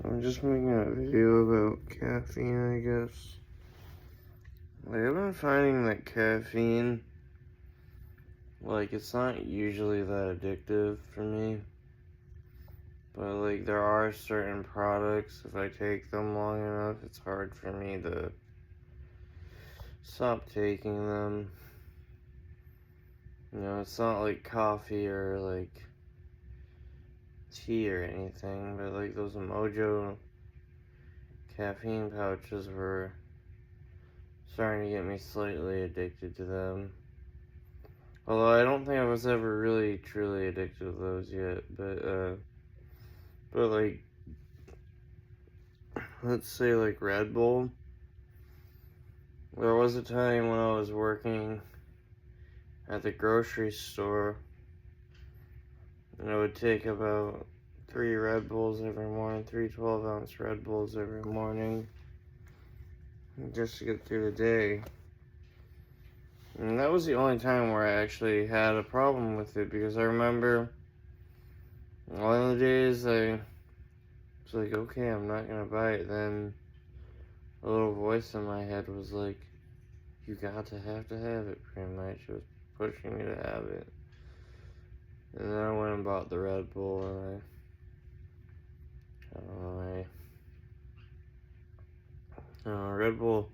I'm just making a video about caffeine, I guess. Like, I've been finding that caffeine, it's not usually that addictive for me. But, there are certain products, if I take them long enough, it's hard for me to stop taking them. It's not like coffee or, tea or anything, but, those Mojo caffeine pouches were starting to get me slightly addicted to them. Although I don't think I was ever really truly addicted to those yet, but let's say Red Bull. There was a time when I was working at the grocery store, and I would take about 3 Red Bulls every morning, 3 12-ounce Red Bulls every morning, just to get through the day. And that was the only time where I actually had a problem with it, because I remember one of the days I was like, okay, I'm not gonna buy it. Then a little voice in my head was like, you got to have it, pretty much. It was pushing me to have it. And then I went and bought the Red Bull, and Red Bull,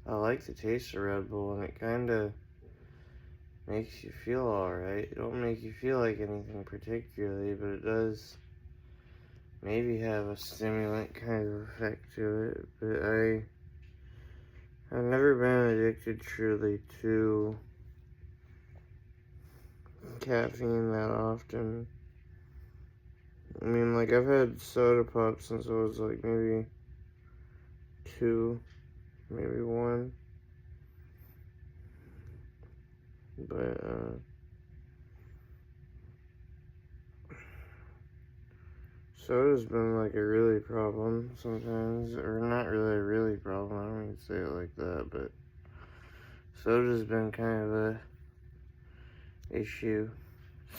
I like the taste of Red Bull, and it kind of makes you feel alright. It don't make you feel like anything particularly, but it does maybe have a stimulant kind of effect to it. But I've never been addicted truly to caffeine that often. I mean, I've had soda pop since I was maybe 2, maybe 1. But soda's been a really problem sometimes, or not really a problem, I don't even say it like that, but soda's been kind of a issue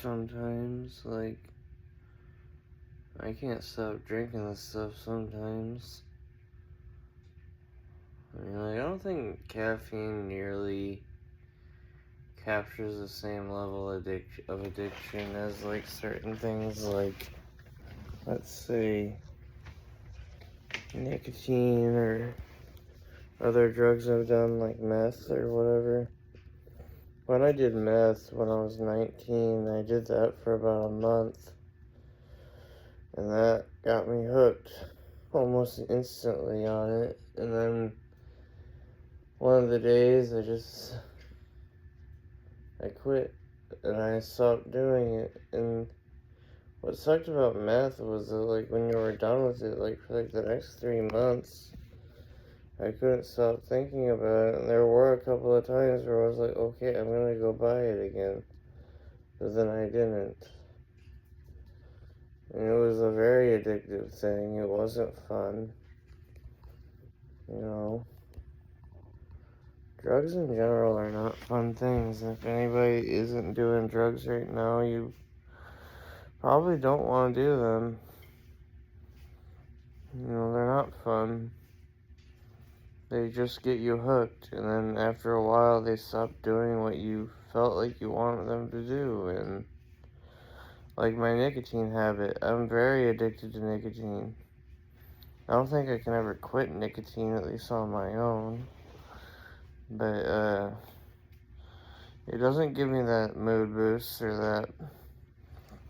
sometimes. I can't stop drinking this stuff sometimes. I mean, I don't think caffeine nearly captures the same level of addiction as certain things let's say nicotine or other drugs I've done, like meth or whatever. When I did meth when I was 19, I did that for about a month, and that got me hooked almost instantly on it. And then one of the days I quit and I stopped doing it. And what sucked about meth was that when you were done with it, for the next 3 months, I couldn't stop thinking about it. And there were a couple of times where I was like, okay, I'm gonna go buy it again, but then I didn't. And it was a very addictive thing. It wasn't fun. Drugs in general are not fun things. If anybody isn't doing drugs right now, you probably don't want to do them. They're not fun. They just get you hooked, and then after a while, they stop doing what you felt like you wanted them to do. And my nicotine habit, I'm very addicted to nicotine. I don't think I can ever quit nicotine, at least on my own. But it doesn't give me that mood boost or that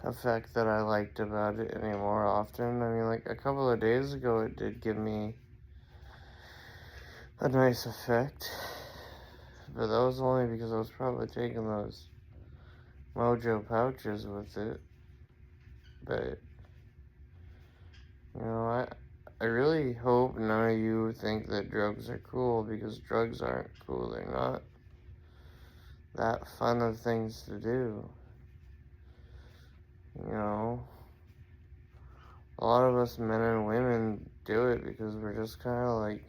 effect that I liked about it any more often. I mean, a couple of days ago, it did give me a nice effect, but that was only because I was probably taking those Mojo pouches with it. But I really hope none of you think that drugs are cool, because drugs aren't cool. They're not that fun of things to do. A lot of us men and women do it because we're just kind of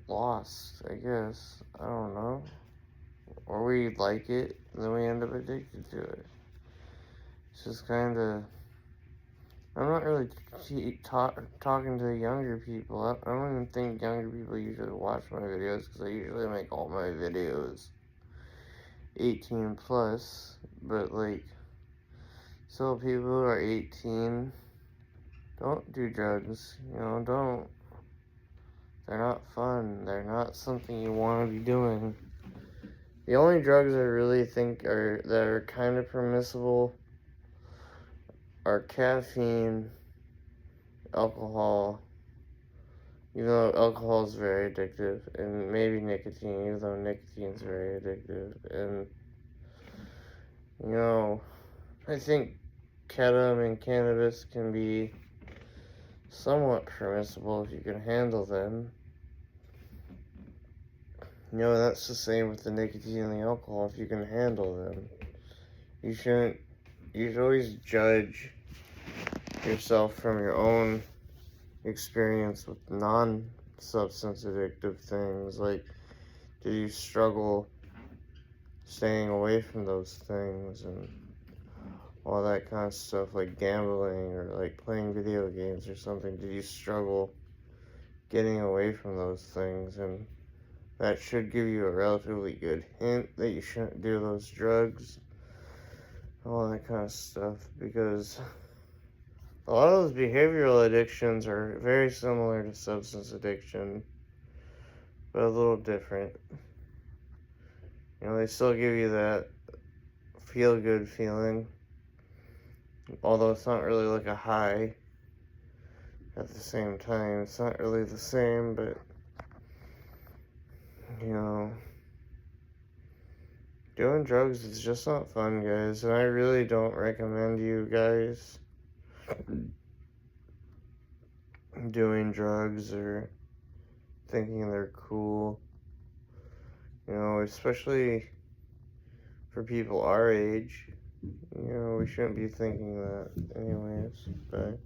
lost, I guess. I don't know. Or we like it, and then we end up addicted to it. It's just kind of I'm not really talking to the younger people. I don't even think younger people usually watch my videos because I usually make all my videos 18 plus. But like, so people who are 18, don't do drugs. You know, don't. They're not fun. They're not something you want to be doing. The only drugs I really think that are kind of permissible are caffeine, alcohol, even though alcohol is very addictive, and maybe nicotine, even though nicotine is very addictive. And, you know, I think ketamine and cannabis can be somewhat permissible if you can handle them. You know, that's the same with the nicotine and the alcohol. If you can handle them, you should always judge yourself from your own experience with non-substance addictive things. Like, did you struggle staying away from those things and all that kind of stuff, like gambling or like playing video games or something? Did you struggle getting away from those things? And that should give you a relatively good hint that you shouldn't do those drugs, all that kind of stuff, because a lot of those behavioral addictions are very similar to substance addiction, but a little different. You know, they still give you that feel-good feeling, although it's not really like a high at the same time. It's not really the same, but, you know, doing drugs is just not fun, guys, and I really don't recommend you guys doing drugs or thinking they're cool. You know, especially for people our age. You know, we shouldn't be thinking that anyways, but